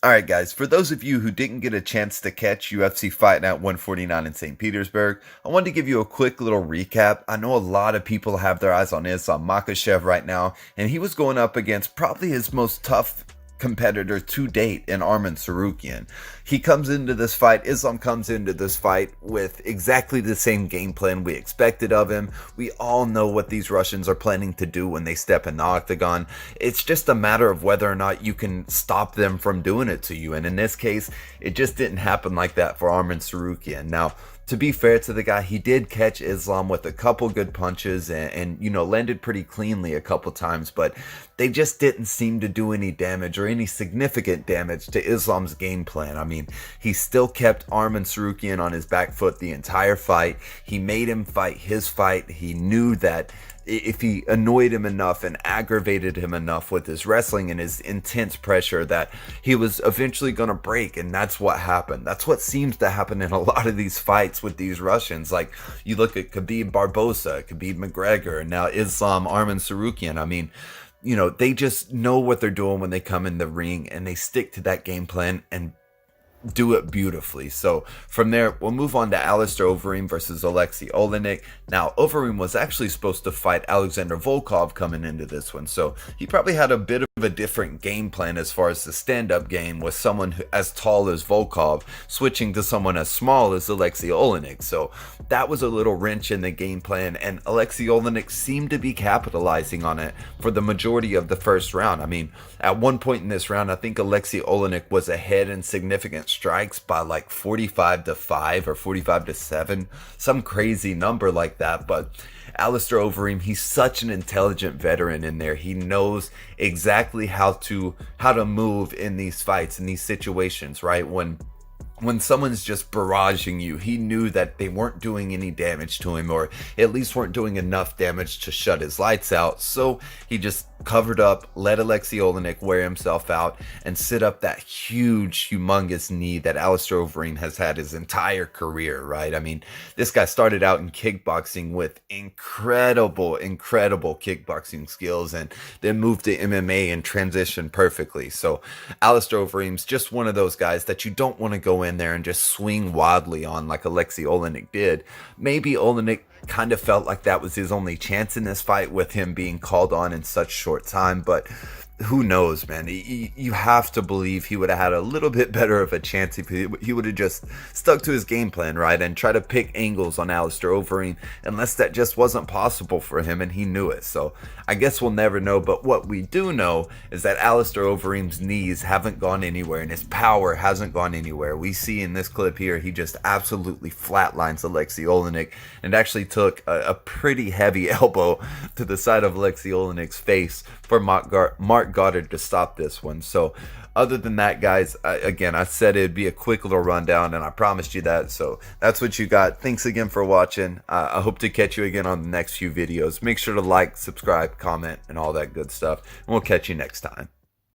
Alright guys, for those of you who didn't get a chance to catch UFC Fight Night 149 in St. Petersburg, I wanted to give you a quick little recap. I know a lot of people have their eyes on Islam Makhachev right now, and he was going up against probably his most tough competitor to date in Arman Tsarukyan. Islam comes into this fight with exactly the same game plan we expected of him. We all know what these Russians are planning to do when they step in the octagon. It's just a matter of whether or not you can stop them from doing it to you. And in this case, it just didn't happen like that for Arman Tsarukyan. Now, to be fair to the guy, he did catch Islam with a couple good punches and landed pretty cleanly a couple times, but they just didn't seem to do any damage or any significant damage to Islam's game plan. I mean, he still kept Arman Tsarukyan on his back foot the entire fight. He made him fight his fight. He knew that if he annoyed him enough and aggravated him enough with his wrestling and his intense pressure, that he was eventually going to break. And that's what happened. That's what seems to happen in a lot of these fights with these Russians. Like, you look at Khabib Barbosa, Khabib McGregor, and now Islam Arman Tsarukyan. I mean, they just know what they're doing when they come in the ring, and they stick to that game plan and do it beautifully. So from there, we'll move on to Alistair Overeem versus Aleksei Oleinik. Now, Overeem was actually supposed to fight Alexander Volkov coming into this one, so he probably had a bit of a different game plan as far as the stand-up game, with someone as tall as Volkov switching to someone as small as Aleksei Oleinik. So that was a little wrench in the game plan, and Aleksei Oleinik seemed to be capitalizing on it for the majority of the first round. I mean, at one point in this round, I think Aleksei Oleinik was ahead in significant strikes by like 45-5 or 45-7, some crazy number like that. But Alistair Overeem, he's such an intelligent veteran in there. He knows exactly how to move in these fights, in these situations, right? When someone's just barraging you, he knew that they weren't doing any damage to him, or at least weren't doing enough damage to shut his lights out. So he just covered up, let Aleksei Oleinik wear himself out, and sit up that huge, humongous knee that Alistair Overeem has had his entire career, right? I mean, this guy started out in kickboxing with incredible kickboxing skills, and then moved to MMA and transitioned perfectly. So Alistair Overeem's just one of those guys that you don't want to go in there and just swing wildly on like Aleksei Oleinik did. Maybe Oleinik kind of felt like that was his only chance in this fight, with him being called on in such short time, but who knows, man. You have to believe he would have had a little bit better of a chance if he would have just stuck to his game plan, right, and try to pick angles on Alistair Overeem, unless that just wasn't possible for him, and he knew it. So I guess we'll never know, but what we do know is that Alistair Overeem's knees haven't gone anywhere, and his power hasn't gone anywhere. We see in this clip here, he just absolutely flatlines Aleksei Oleinik, and actually took a pretty heavy elbow to the side of Aleksei Oleinik's face for Mark Goddard to stop this one. So other than that, guys, I said it'd be a quick little rundown, and I promised you that. So that's what you got. Thanks again for watching. I hope to catch you again on the next few videos. Make sure to like, subscribe, comment, and all that good stuff. And we'll catch you next time.